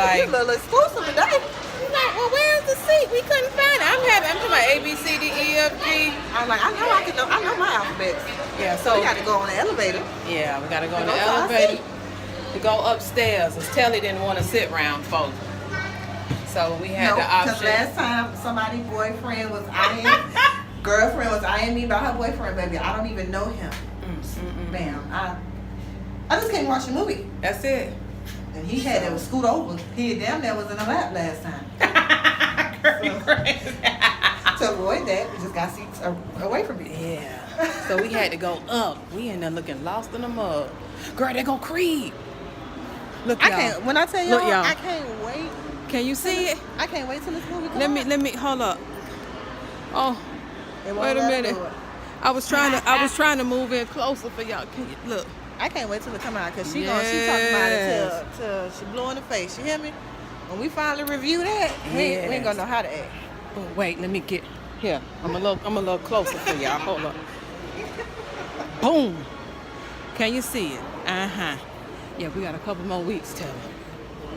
like, a little exclusive today. I'm like, well, where's the seat? We couldn't find it. I'm talking about A, B, C, D, E, F, G. I'm like, I know my alphabet. Yeah, So we got to go on the elevator. Yeah, we gotta go in go the to our elevator seat. to go upstairs. Cause Telly didn't want to sit round folks. So we had No, the because option. last time somebody's boyfriend was eyeing, girlfriend was eyeing me about her boyfriend, baby. I don't even know him. Bam. I just came watch the movie. That's it. And he had to scoot over. He damn near was in the lap last time. To avoid that, we just got seats away from me. Yeah. So we had to go up. We ended up looking lost in the mud. Girl, they go Creed. Look, y'all. When I tell Look, y'all, y'all. I can't wait. Can you see it? I can't wait till this movie comes Let me hold up. Oh, It won't wait a let her minute. do it. I was trying to move in closer for y'all. Can you look? I can't wait till it come out because she Yes. talking about it till she blue in the face. You hear me? When we finally review that, we ain't gonna know how to act. Oh, wait, let me get here. I'm a little closer for y'all. Hold up. Boom. Can you see it? Uh-huh. Yeah, we got a couple more weeks, Taylor.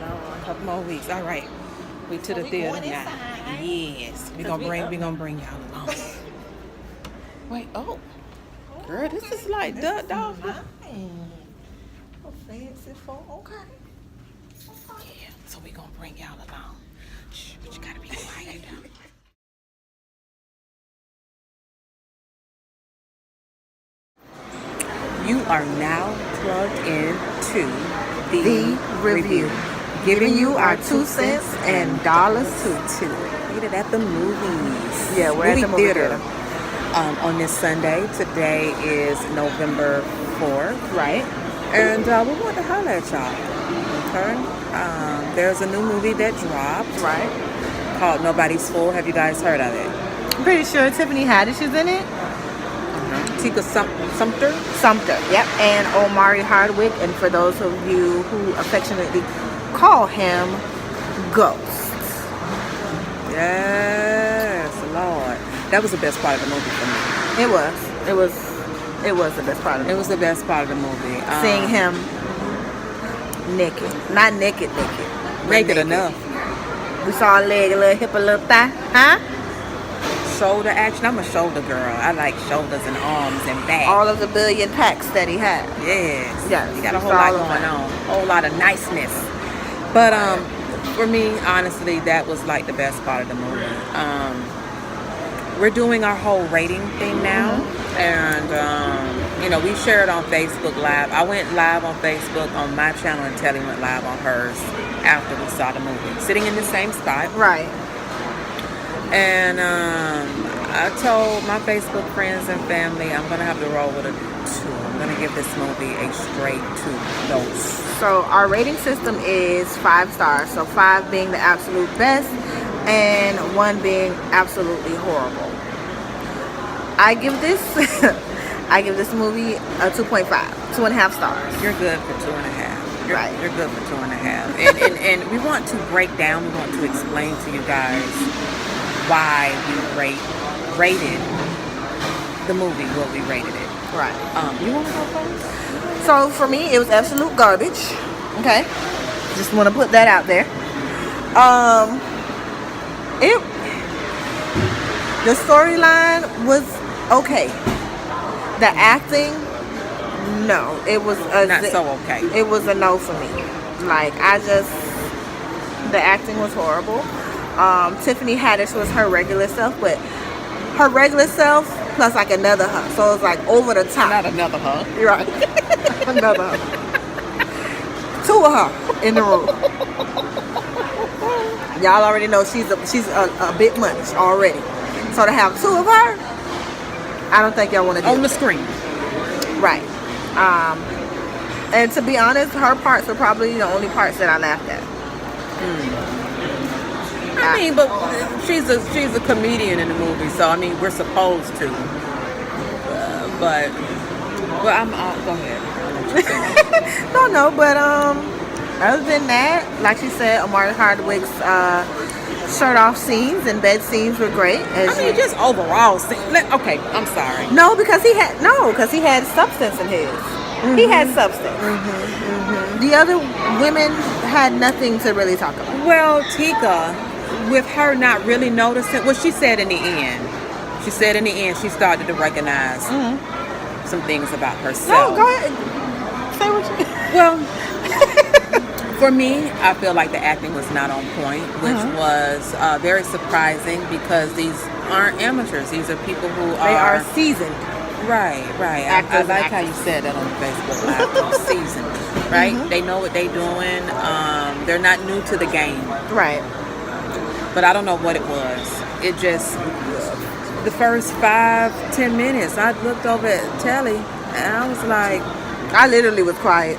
A couple more weeks. All right. We to the we theater going now. inside? Yes. We gonna bring y'all along. Wait, oh. Girl, this is like duck dog. Oh, fancy for okay. Yeah, so we gonna bring y'all along. Shh, but you gotta be quiet. You are now plugged into The Review. Giving you our 2 cents and dollars too. Rated at the movies. Yeah, we're at the movie theater. On this Sunday. Today is November 4th. Right. And we want to holler at y'all. Okay. There's a new movie that dropped Right. called Nobody's Fool. Have you guys heard of it? I'm pretty sure Tiffany Haddish is in it. Tika Sumpter. Sumter. Yep. And Omari Hardwick. And for those of you who affectionately call him Ghost. Yes, Lord. That was the best part of the movie for me. It was the best part of it. It was the best part of the movie. Seeing him naked. Not naked. but Naked enough. We saw a leg, a little hip, a little thigh. Huh? Shoulder action. I'm a shoulder girl. I like shoulders and arms and back. All of the billion packs that he had. Yes. Yes, You got a we whole saw lot all of going that. on. A whole lot of niceness. But for me, honestly, that was like the best part of the movie. We're doing our whole rating thing now. And we shared on Facebook Live. I went live on Facebook on my channel and Telly went live on hers after we saw the movie. Sitting in the same spot. Right. And I told my Facebook friends and family I'm going to have to roll with a 2. I'm going to give this movie a straight 2 notes. So our rating system is 5 stars. So 5 being the absolute best and 1 being absolutely horrible. I give this movie a 2.5, 2.5 stars. You're good for 2.5. Right. You're good for 2.5. And we want to break down, we want to explain to you guys why we rated the movie what we rated it. Right. You want to go first? So for me, it was absolute garbage. Okay. Just want to put that out there. The storyline was okay. The acting, no. It was Not so okay. It was a no for me. Like the acting was horrible. Tiffany Haddish was her regular self, but her regular self plus like another her. So it was like over the top. Not another huh? You're right. Another her. 2 of her in the room. Y'all already know she's a bit much already. So to have 2 of her, I don't think y'all want to do On the that. screen. Right. And to be honest, her parts were probably the only parts that I laughed at. I mean, but she's a comedian in the movie, so I mean we're supposed to. But I'm go ahead. No, but other than that, like she said, Omari Hardwick's shirt off scenes and bed scenes were great. Just overall. Okay, I'm sorry. No, because he had substance in his. He had substance. The other women had nothing to really talk about. Well, Tika, with her not really noticing, well, she said in the end, she started to recognize some things about herself. No, go ahead. Say what you. Well, for me, I feel like the acting was not on point, which was very surprising because these aren't amateurs. These are people who They are seasoned. Right. I Actors like and how you said that on Facebook Live. They're seasoned, right? They know what they're doing. They're not new to the game. Right. But I don't know what it was. It just, the first 5-10 minutes, I looked over at Telly and I was like, I literally was quiet.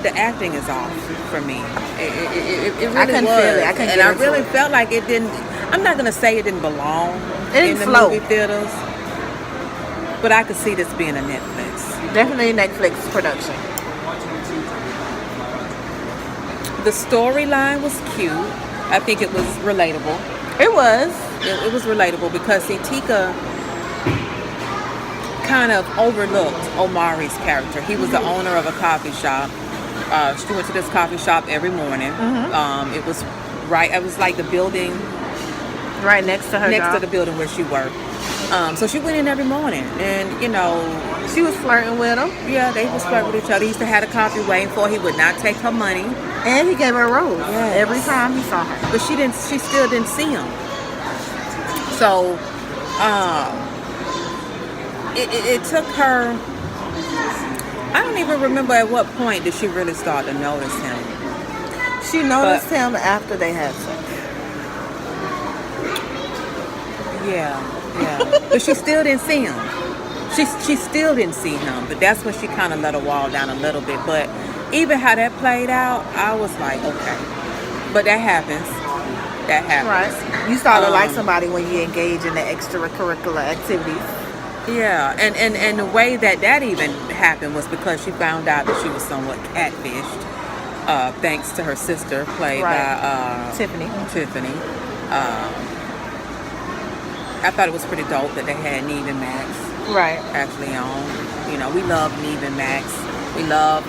the acting is off for me. It really I couldn't was. feel it. I couldn't and get I into really it. felt like it didn't, I'm not going to say it didn't belong It didn't in the flow. movie theaters, but I could see this being a Netflix. Definitely a Netflix production. The storyline was cute. I think it was relatable. It was. It was relatable because see, Tika kind of overlooked Omari's character. He was the owner of a coffee shop. She went to this coffee shop every morning. It was right. It was like the building Right next to her next job. to the building where she worked. So she went in every morning, and She was flirting with him. yeah, they was flirting with each other. He used to have a coffee waiting for her. He would not take her money, And he gave her a rose Yes. every time he saw her. but she still didn't see him. So it took her, I don't even remember at what point did she really start to notice him. She noticed him after they had sex. Yeah. But she still didn't see him. She still didn't see him, but that's when she kind of let her wall down a little bit. But even how that played out, I was like, okay. But that happens. That happens. Right. You start to like somebody when you engage in the extracurricular activities. Yeah, and the way that even happened was because she found out that she was somewhat catfished, thanks to her sister, played by Tiffany. I thought it was pretty dope that they had Neve and Max Right. actually on. You know, we love Neve and Max. We love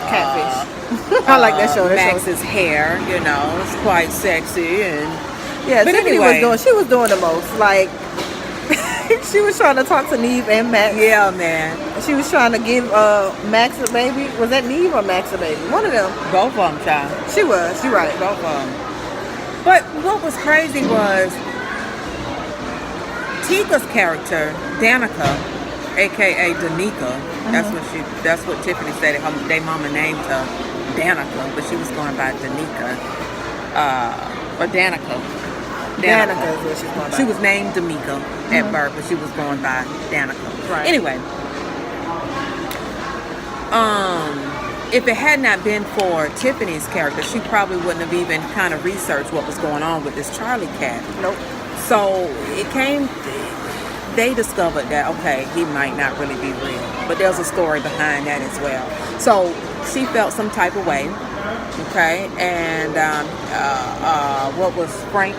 Catfish. I like that show. That Max's hair. You know, it's quite sexy and. Yeah, But Tiffany anyway. she was doing the most. Like she was trying to talk to Neve and Max. Yeah, man. She was trying to give Max a baby. Was that Neve or Max a baby? One of them. Both of them, child. She was. You're right. Both of them. But what was crazy was Tika's character, Danica, aka Danica. That's what Tiffany said. Their mama named her Danica, but she was going by Danica. Or Danica. Danica is what she's going by. She was named D'Amica at birth, but she was going by Danica. Right. Anyway, if it had not been for Tiffany's character, she probably wouldn't have even kind of researched what was going on with this Charlie cat. Nope. So they discovered that, okay, he might not really be real. But there's a story behind that as well. So she felt some type of way, okay? And what was Frank?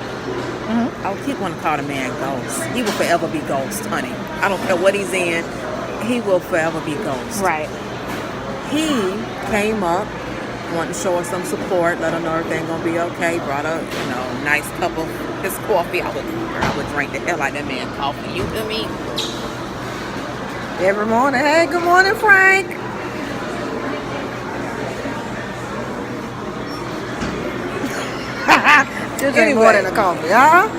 I keep wanting to call the man Ghost. He will forever be Ghost, honey. I don't care what he's in. He will forever be Ghost. Right. He came up, wanted to show her some support, let her know everything gonna be okay. Brought her, nice cup of his coffee. I would drink the hell out of that man coffee. You feel me? Every morning. Hey, good morning, Frank. You drink more than a coffee, huh?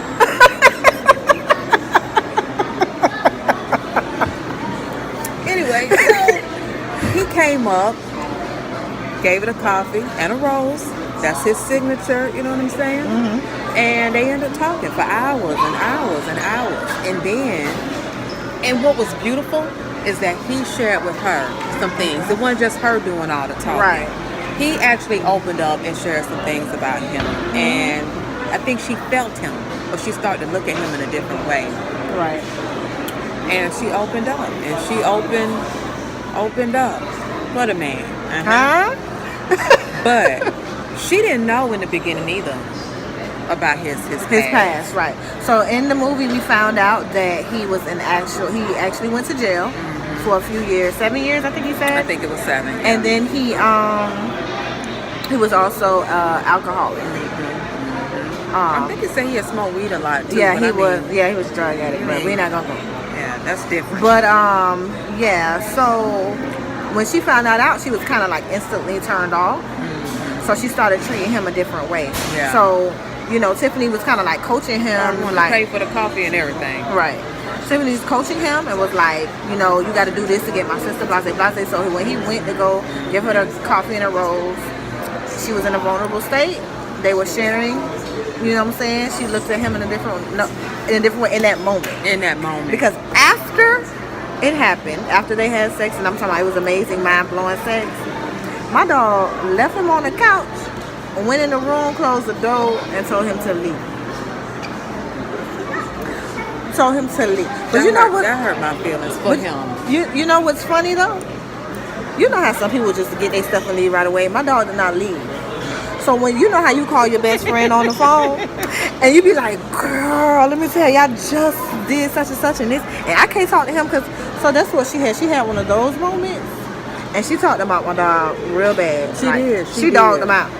Anyway, so he came up, gave it a coffee and a rose. That's his signature, you know what I'm saying? And they ended up talking for hours and hours and hours. And what was beautiful is that he shared with her some things. It wasn't just her doing all the talking. Right. He actually opened up and shared some things about him. And I think she felt him, or she started to look at him in a different way. Right. And she opened up, and she opened up for the man. Huh? But she didn't know in the beginning either about his Past, right. So in the movie we found out that he actually went to jail for a few years. 7 years, I think he said. I think it was 7. Yeah. And then he He was also alcoholic. I think he said he had smoked weed a lot too. Yeah, but he I mean, was. Yeah, he was a drug addict. But we're not gonna go. Yeah, that's different. But yeah. So when she found that out, she was kind of like instantly turned off. So she started treating him a different way. Yeah. So you know, Tiffany was kind of like coaching him, I want to like pay for the coffee and everything. right. Tiffany's coaching him and was like, you know, you got to do this to get my sister, blase, blase. So when he went to go give her the coffee and a rose, she was in a vulnerable state. They were sharing, you know what I'm saying? She looked at him in a different way in that moment. In that moment. Because after it happened, after they had sex, and I'm talking about it was amazing, mind-blowing sex, my dog left him on the couch, went in the room, closed the door, and told him to leave. Told him to leave. But you know what? That hurt my feelings for him. You know what's funny though? You know how some people just get their stuff and leave right away. My dog did not leave. So when you know how you call your best friend on the phone and you be like, girl, let me tell you, I just did such and such and this, and I can't talk to him because, so that's what she had. She had one of those moments, and she talked about my dog real bad. She did. She dogged him out.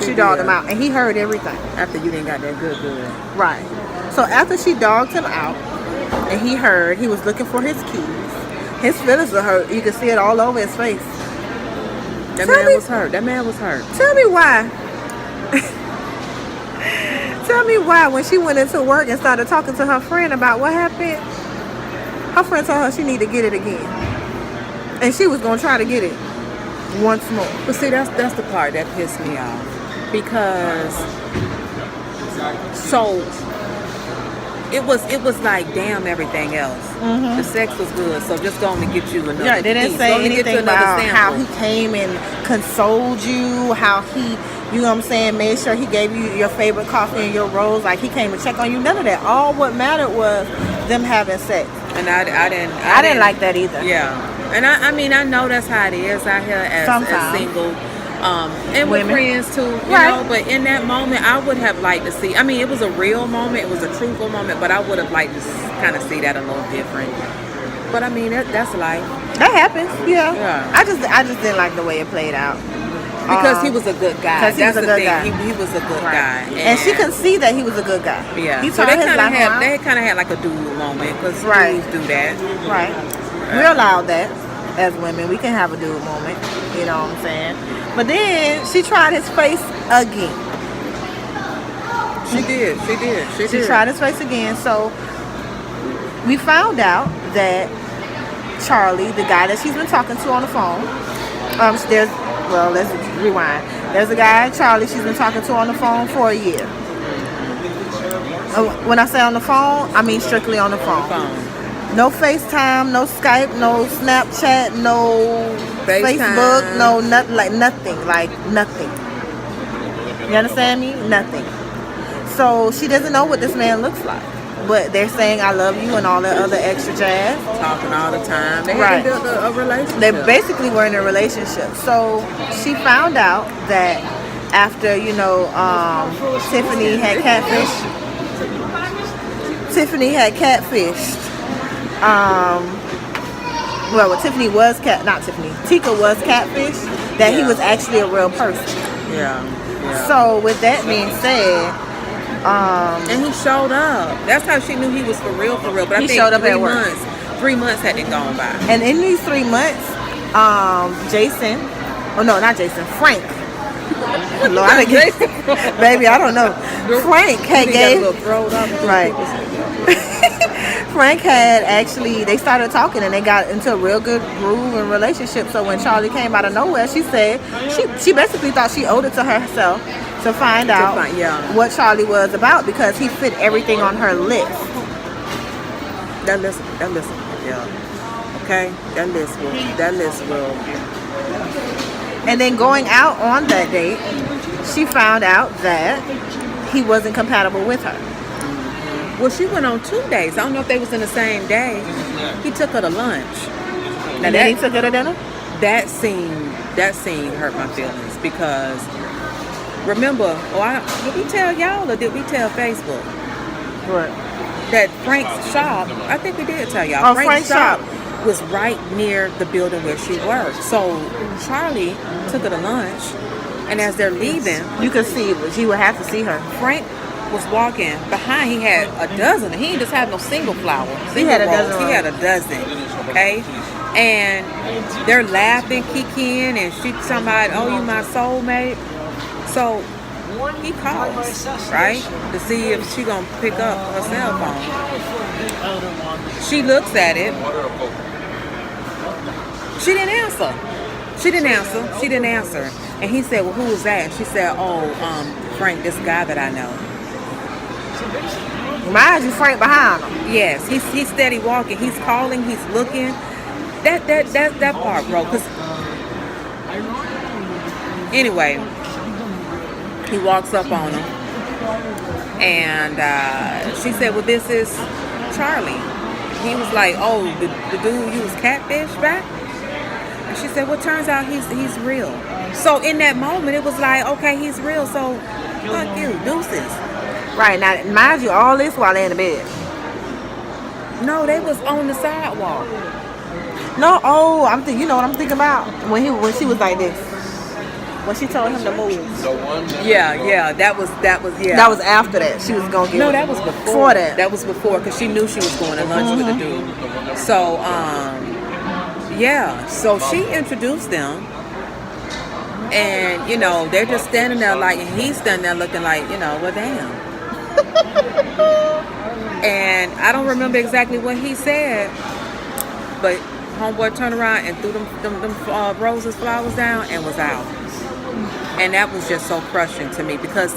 She dogged him out, and he heard everything. After you didn't got that good. Right. So after she dogged him out, and he heard, he was looking for his keys. His feelings were hurt. You could see it all over his face. That man was hurt. Tell me why. Tell me why when she went into work and started talking to her friend about what happened, her friend told her she needed to get it again. And she was going to try to get it once more. But see, that's the part that pissed me off. Because, so, it was like, damn everything else. The sex was good, so just going to get you another Yeah, they didn't piece. say Go to get anything you another about sample. how he came and consoled you, how he, you know what I'm saying, made sure he gave you your favorite coffee and your rose, like he came to check on you. None of that. All what mattered was them having sex. And I didn't like that either. Yeah. And I mean, I know that's how it is out here as single. And with Women. friends too, you Right. know. But in that moment, I would have liked to see. I mean, it was a real moment, it was a truthful moment, but I would have liked to kind of see that a little different. But I mean, that's life. That happens, yeah. Yeah. I just didn't like the way it played out. Because he was a good guy. Because he That's was a the good thing. guy. He was a good Right. guy, And she could see that he was a good guy. Yeah. He So turned they his life around. kind of had like a dude moment because Right. dudes do that. Right. We're allowed that as women. We can have a dude moment. You know what I'm saying? But then she tried his face again. She did. She tried his face again. So we found out that Charlie, the guy that she's been talking to on the phone, let's rewind. There's a guy, Charlie, she's been talking to on the phone for a year. When I say on the phone, I mean strictly on the phone. No FaceTime, no Skype, no Snapchat, no Facebook, no nothing, like nothing. You understand me? Nothing. So she doesn't know what this man looks like. But they're saying I love you and all that other extra jazz. Talking all the time. They Right. had built a relationship. They basically were in a relationship. So she found out that after, Tiffany had catfished. Tika was catfished, that he was actually a real person. Yeah. So with that being said, and he showed up. That's how she knew he was for real. But I He think showed up 3 at work. months. 3 months hadn't gone by. and in these 3 months, Frank. Lord, I get, baby, I don't know. Frank had gave. Right. Frank had actually, they started talking and they got into a real good groove and relationship. So when Charlie came out of nowhere, she said she basically thought she owed it to herself to find out what Charlie was about because he fit everything on her list. That list, yeah. Okay, that list will. And then going out on that date, she found out that he wasn't compatible with her. Well, she went on 2 days. I don't know if they was in the same day. He took her to lunch. And then he took her to dinner? That scene hurt my feelings because remember, did we tell y'all or did we tell Facebook? What? That Frank's shop, I think we did tell y'all. Oh, Frank's shop was right near the building where she worked. So Charlie took her to lunch And as they're leaving, You could see, she would have to see her. Frank was walking behind. He had a dozen. He didn't just have no single flower. He had a rose. dozen He had a dozen. Okay, and they're laughing, kikiing, and she's talking about, "Oh, you my soulmate." So he calls, right, to see if she gonna pick up her cell phone. She looks at it. She didn't answer. She didn't answer. And he said, "Well, who was that?" And she said, "Oh, Frank, this guy that I know." Mind you, Frank behind him. Yes, he's steady walking. He's calling. He's looking. That part, bro. Cause anyway, he walks up on him, and she said, "Well, this is Charlie." He was like, "Oh, the dude you was catfish back?" And she said, "Well, turns out he's real." So in that moment, it was like, okay, he's real. So fuck you, deuces. Right, now, mind you, all this while they're in the bed. No, they was on the sidewalk. No, I'm thinking, you know what I'm thinking about? When she was like this. When she told him to move. Yeah, that was yeah. That was after that. She was going to get No, that was before that. That was before, because she knew she was going to lunch with the dude. So, yeah. So she introduced them. And, you know, they're just standing there like, and he's standing there looking like, you know, well, damn. And I don't remember exactly what he said, but homeboy turned around and threw them roses, flowers down and was out. And that was just so crushing to me, because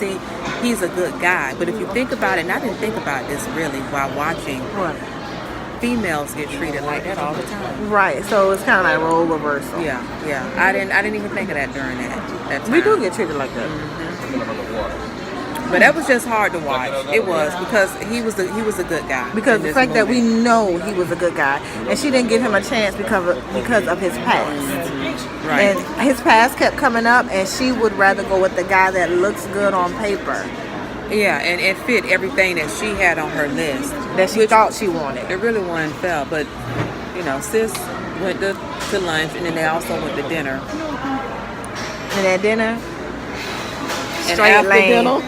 he's a good guy. But if you think about it, and I didn't think about this really while watching, What? females get treated like that all the time. Right, so it's kind of like role reversal. Yeah. I didn't even think of that during that time. We do get treated like that. But that was just hard to watch. It was, because he was a good guy. Because in the this fact that we movie. know he was a good guy, and she didn't give him a chance because of his past. Right. And his past kept coming up, and she would rather go with the guy that looks good on paper, Yeah, and it fit everything that she had on her list. that she thought she wanted. It really wasn't fair, but you know, sis went to lunch, and then they also went to dinner. And at dinner, And straight after lane. dinner,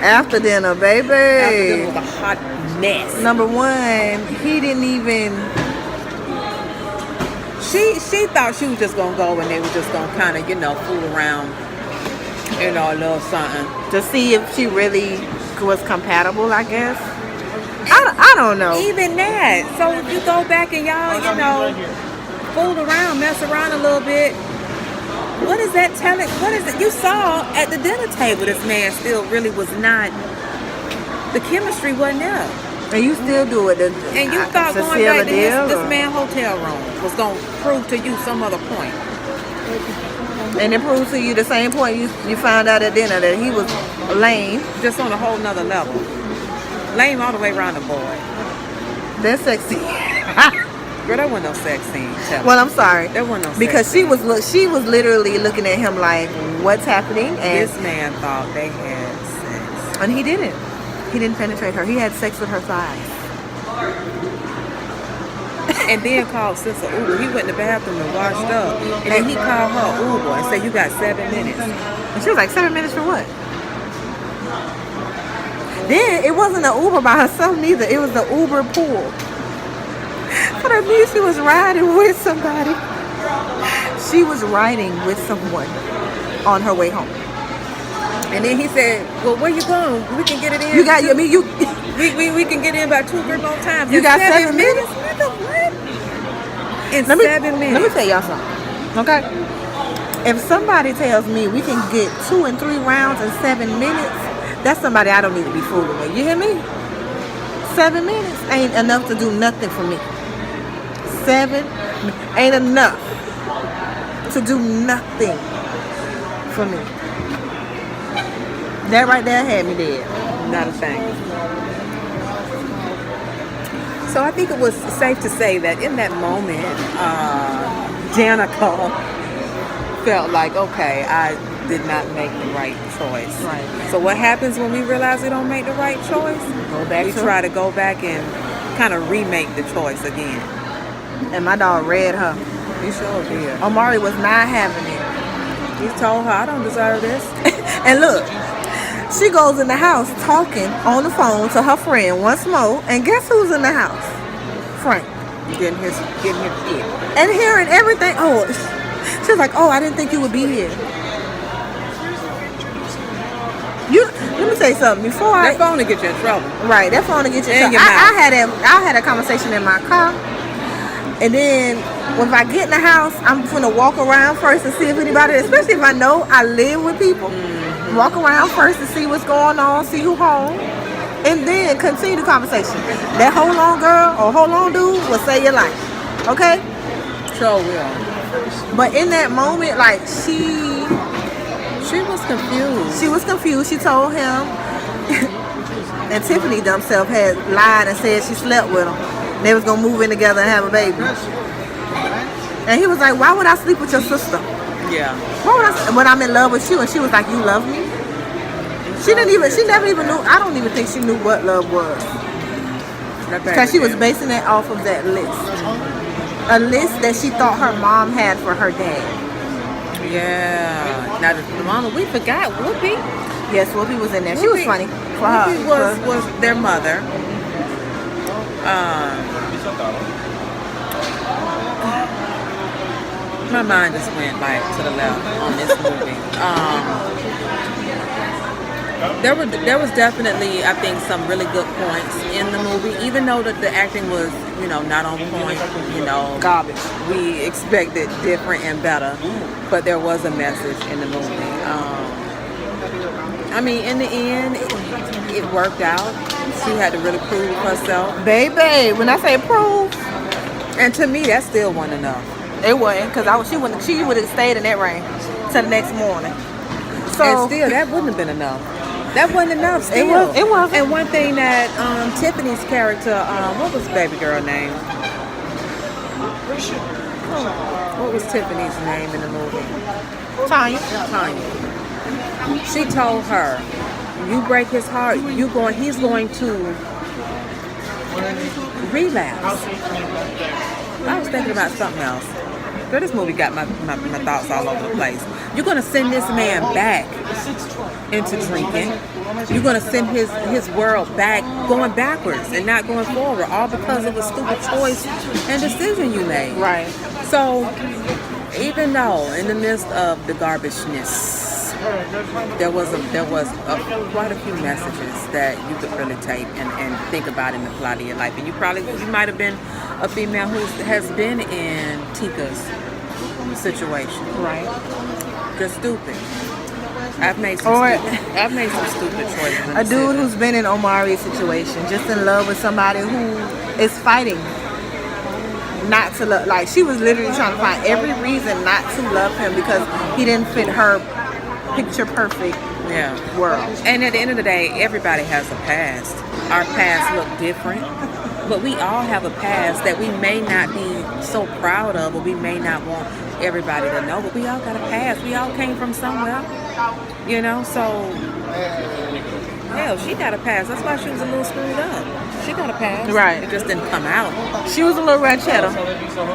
After dinner, baby. after dinner was a hot mess. Number one, he didn't even. She thought she was just gonna go, and they were just gonna kind of, you know, fool around, you know, a little something. To see if she really was compatible, I guess. I don't know. Even that. So if you go back and y'all, you know, fool around, mess around a little bit, what is that telling? What is it? You saw at the dinner table, this man still really was not, the chemistry wasn't there. And you still do it. And you thought going back to this man hotel room was going to prove to you some other point. And it proves to you the same point you found out at dinner, that he was lame. Just on a whole nother level. Lame all the way around the board. That's sexy. Girl, there wasn't no sex scene. Tell me. Well, I'm sorry. There wasn't no sex Because scene. she was literally looking at him like, what's happening? And This man thought they had sex. And he didn't. He didn't penetrate her. He had sex with her thighs. And then called sis a Uber. He went in the bathroom and washed up. And then he called her Uber and said, "You got 7 minutes." And she was like, 7 minutes for what? Then it wasn't an Uber by herself neither. It was the Uber pool. But that means she was riding with somebody. She was riding with someone on her way home. And then he said, "Well, where you going? We can get it in. You got, I mean, you. We can get in about 2-3 more times. You In got 7 7 minutes? Nigga, what? In Let me, 7 minutes. Let me tell y'all something, okay? If somebody tells me we can get 2 and 3 rounds in 7 minutes, that's somebody I don't need to be fooling with. You hear me? 7 minutes ain't enough to do nothing for me. 7 ain't enough to do nothing for me. That right there had me dead. Not a thing. So I think it was safe to say that in that moment, Danica felt like, okay, I did not make the right choice. Right. So what happens when we realize we don't make the right choice? Go back We to try to go back and kind of remake the choice again. And my dog read her. You sure did. Omari was not having it. He told her, I don't deserve this. And look, she goes in the house talking on the phone to her friend once more. And guess who's in the house? Frank. Getting his kid. And hearing everything. Oh, she was like, oh, I didn't think you would be here. Let me say something. Before That phone to get you in trouble. Right, that phone to get you in And trouble. your mouth. I had a conversation in my car. And then when I get in the house, I'm gonna walk around first to see if anybody, especially if I know I live with people, walk around first to see what's going on, see who home, and then continue the conversation. That hold on girl or hold on dude will save your life. Okay? Sure will. But in that moment, like she was confused. She was confused. She told him, and Tiffany themselves had lied and said she slept with him. They was gonna move in together and have a baby. And he was like, "Why would I sleep with your sister? Yeah. Why would I? When I'm in love with you?" And she was like, "You love me." She never even knew. I don't even think she knew what love was, because she was basing it off of that list, a list that she thought her mom had for her dad. Yeah. Now the mama, we forgot Whoopi. Yes, Whoopi was in there. She was funny for her. Whoopi was their mother. My mind just went like to the left on this movie. There was definitely, I think, some really good points in the movie, even though the acting was, not on point, Garbage. we expected different and better, but there was a message in the movie. I mean, in the end, it worked out. She had to really prove herself. Baby, when I say prove, And to me, that still wasn't enough. it wasn't, because she would have stayed in that rain till the next morning. So And still, that wouldn't have been enough. That wasn't enough still. It wasn't. And one thing that Tiffany's character, what was baby girl name? What was Tiffany's name in the movie? Tanya. She told her, you break his heart, he's going to relapse. I was thinking about something else. Girl, this movie got my thoughts all over the place. You're going to send this man back into drinking. You're going to send his world back, going backwards and not going forward, all because of a stupid choice and decision you made. Right. So, even though in the midst of the garbageness, there was quite a few messages that you could really take and think about in the plot of your life. And you might have been a female who has been in Tika's situation. Right. Just stupid. I've made some stupid choices. A dude who's been in Omari's situation, just in love with somebody who is fighting not to love. Like, she was literally trying to find every reason not to love him because he didn't fit her picture perfect world. And at the end of the day, everybody has a past. Our past look different, but we all have a past that we may not be so proud of, or we may not want everybody to know, but we all got a past. We all came from somewhere, so hell, she got a past. That's why she was a little screwed up. She got a past. Right. It just didn't come out. She was a little ratchet,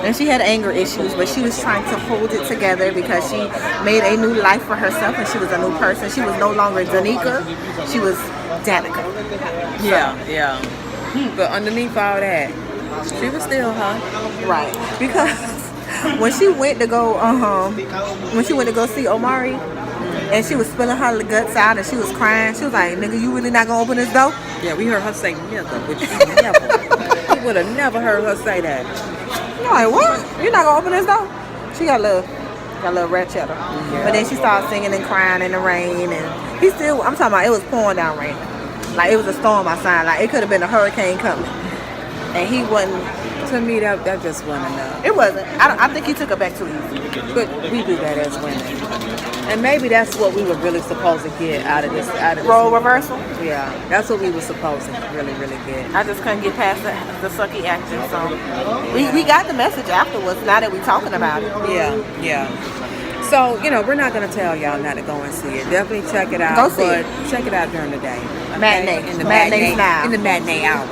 and she had anger issues, but she was trying to hold it together because she made a new life for herself, and she was a new person. She was no longer Danica. She was Danica. Yeah. But underneath all that, she was still her. Right. Because when she went to go see Omari, and she was spilling her guts out and she was crying, she was like, "Nigga, you really not gonna open this door?" Yeah, we heard her say nigga, which she never. We would have never heard her say that. You're like, what? You're not gonna open this door? She got a little ratchet. Yeah. But then she started singing and crying in the rain, and I'm talking about, it was pouring down rain. Like, it was a storm outside. Like, it could have been a hurricane coming. And he wasn't. To me, that just wasn't enough. It wasn't. I think he took it back too easy. But we do that as women. And maybe that's what we were really supposed to get out of this role reversal? Yeah. That's what we were supposed to really, really get. I just couldn't get past the sucky acting, so we got the message afterwards, now that we're talking about it. Yeah. So, we're not going to tell y'all not to go and see it. Definitely check it out. Go see it. Check it out during the day. Okay? Matinee. In the Matinee's now. In the matinee hours.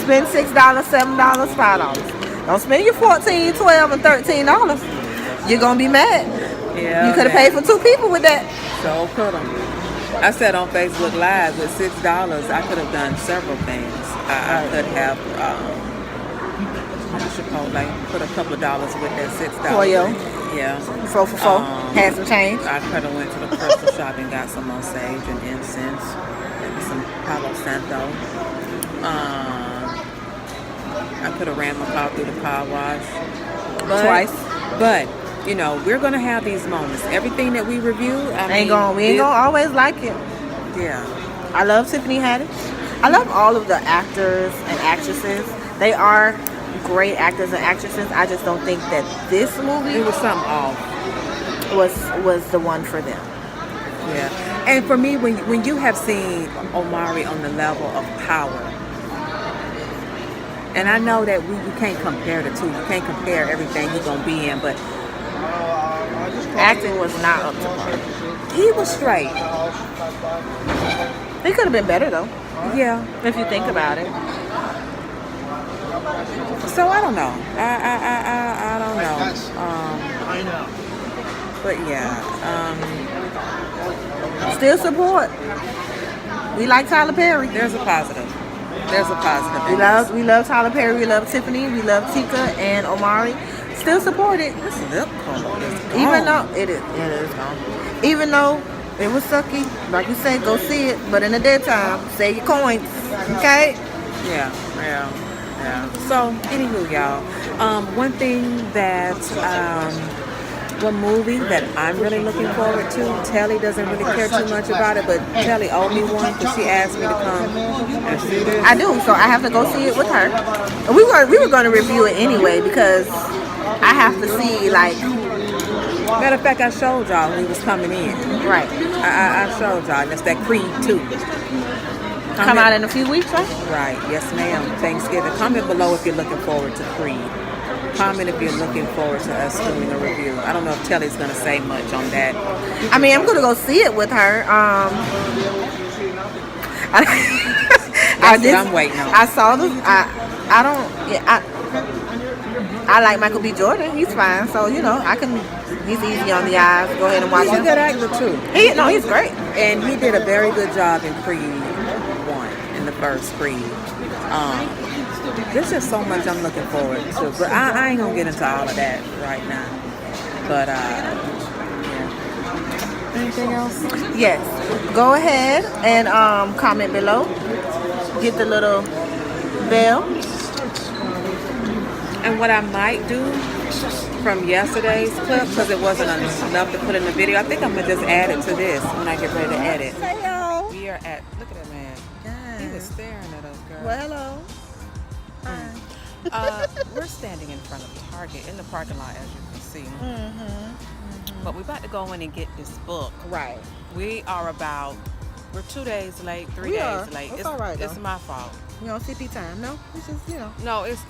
Spend $6, $7, $5. Don't spend your $14, $12, and $13. You're going to be mad. Yeah, You could have paid for 2 people with that. So could have. I said on Facebook Live with $6, I could have done several things. I could have Chipotle, put a couple of dollars with that $6. For you. Yeah. 4 for 4. Had some change. I could have went to the crystal shop and got some more sage and incense, maybe some Palo Santo. I could have ran my car through the car wash. Twice. But you know, we're gonna have these moments. Everything that we review, We ain't gonna always like it. Yeah. I love Tiffany Haddish. I love all of the actors and actresses. They are great actors and actresses. I just don't think that this movie It was something off. was the one for them. Yeah. And for me, when you have seen Omari on the level of power, and I know that you can't compare the two. You can't compare everything he's gonna be in, but Acting was not up to par. he was straight. They could have been better though, Yeah. if you think about it. So I don't know. I don't know. But yeah. Still support. We like Tyler Perry. There's a positive. There's a positive. We love Tyler Perry. We love Tiffany. We love Tika and Omari. Still support it. This lip color is gone. Even though it is gone. Even though it was sucky, like you said, go see it. But in the daytime, save your coins. Okay? Yeah. So, anywho, y'all. One thing that, one movie that I'm really looking forward to. Telly doesn't really care too much about it, but Telly owed me one because she asked me to come and see this. I do, so I have to go see it with her. And we were going to review it anyway because I have to see, like... Matter of fact, I showed y'all when he was coming in. Right. I showed y'all. That's that Creed 2. Come out in a few weeks, right? Right. Yes, ma'am. Thanksgiving. Comment below if you're looking forward to Creed. Comment if you're looking forward to us doing a review. I don't know if Telly's going to say much on that. I mean, I'm going to go see it with her. That's what I'm waiting on. I saw the... I like Michael B. Jordan. He's fine. So, you know, he's easy on the eyes. Go ahead and watch He's him. a good actor, too. He's great. And he did a very good job in Creed 1, in the first Creed. There's just so much I'm looking forward to. But I ain't going to get into all of that right now. But, yeah. Anything else? Yes. Go ahead and comment below. Get the little bell. And what I might do from yesterday's clip, because it wasn't enough to put in the video, I think I'm going to just add it to this when I get ready to edit. Hello. We are at, look at that man. Yes. He was staring at us, girl. Well, hello. Hi. We're standing in front of Target in the parking lot, as you can see. Mm-hmm. But we're about to go in and get this book. Right. We're 2 days late, 3 We days are. late. It's all right, It's though. my fault. You on CP time? No, it's just, you know. No, it's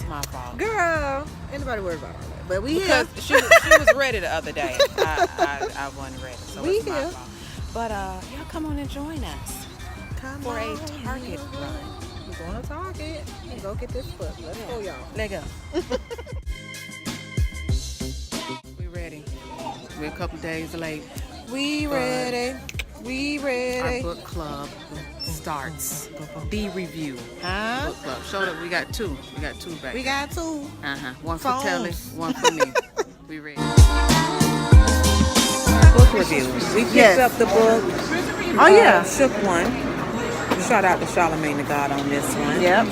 my fault. Girl, anybody worried about all that? But we Because here. she was ready the other day. I wasn't ready, so We it's my here. fault. But y'all come on and join us Come for a on, Target run. We're going to Target and go get this book. Let's go, y'all. Let go. We ready. We're a couple days late. We ready. We Our ready. book club starts. The review. Huh? Book club. Show that we got two. We got two back. We got 2. One for phones. Telly, one for me. We ready. Book review. We picked Yes. up the book. Oh, yeah. Shook one. Shout out to Charlamagne the God on this one. Yep.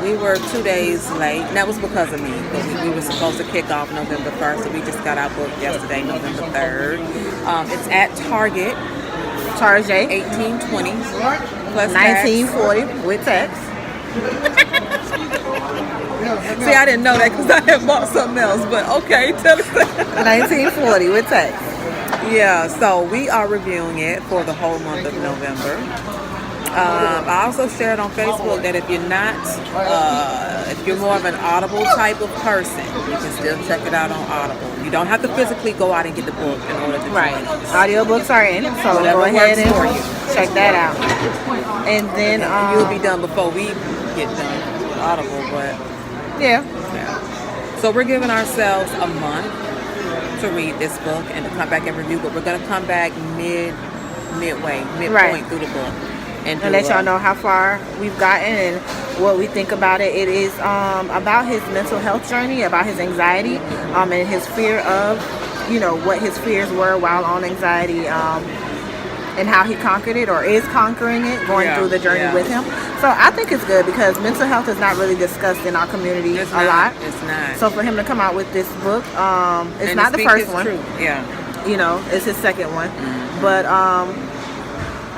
We were 2 days late. And that was because of me. But we were supposed to kick off November 1st. So we just got our book yesterday, November 3rd. It's at Target. Target. 1820 plus tax. 1940 with tax. See, I didn't know that because I had bought something else. But okay, tell us that. 1940 with tax. Yeah, so we are reviewing it for the whole month of November. I also shared on Facebook that if you're more of an Audible type of person, you can still check it out on Audible. You don't have to physically go out and get the book in order to Right. join us. Audiobooks are in, so Whatever go ahead works and for you. check that out. And then You'll be done before we get done with Audible, but yeah. yeah. So we're giving ourselves a month to to read this book and to come back and review, but we're going to come back midway, midpoint Right. through the book. And And let y'all know how far we've gotten and what we think about it. It is about his mental health journey, about his anxiety, and his fear of, what his fears were while on anxiety, and how he conquered it or is conquering it, going through the journey with him. So I think it's good because mental health is not really discussed in our community a lot. It's not. So for him to come out with this book, it's And not the speak first his one. truth. Yeah. It's his second one. But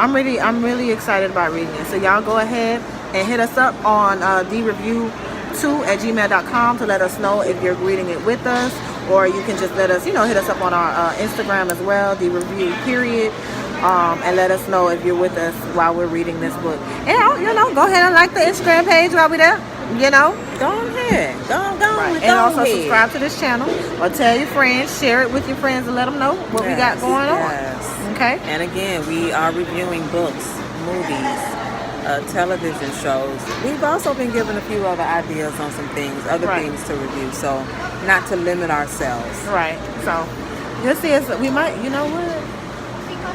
I'm really excited about reading it. So y'all go ahead and hit us up on dreview2@gmail.com to let us know if you're reading it with us, or you can just let us, hit us up on our Instagram as well, dreview_, and let us know if you're with us while we're reading this book. And go ahead and like the Instagram page while we're there. Go ahead. Go Right. And also subscribe to this channel, or tell your friends, share it with your friends, and let them know what we got going on. Okay. And again, we are reviewing books, movies, television shows. We've also been given a few other ideas on some things, other things to review. So not to limit ourselves. Right. So you'll see us. We might. You know what?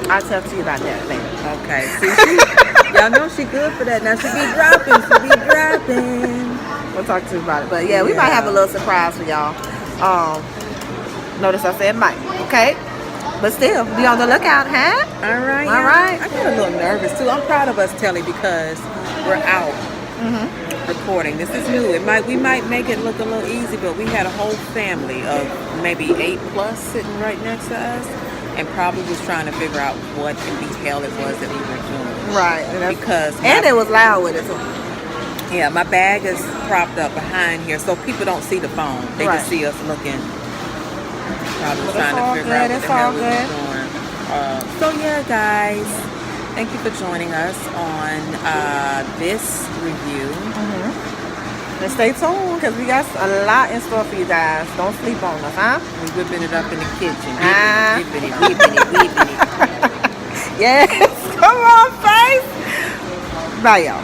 I'll talk to you about that later. Okay. See, y'all know she good for that. Now she be dropping. We'll talk to you about it. But yeah, we might have a little surprise for y'all. Notice I said might. Okay. But still, be on the lookout, huh? All right. All right. I get a little nervous too. I'm proud of us, Telly, because we're out recording. This is new. We might make it look a little easy, but we had a whole family of maybe 8+ sitting right next to us, and probably was trying to figure out what in the hell it was that we were doing. Right. And it was loud with it too. Yeah, my bag is propped up behind here, so people don't see the phone. They just see us looking. Probably trying to figure out what the hell we were doing. So yeah, guys, thank you for joining us on this review. And stay tuned because we got a lot in store for you guys. Don't sleep on us, huh? We're whipping it up in the kitchen. Whipping it. Yes, come on, face. Bye, y'all.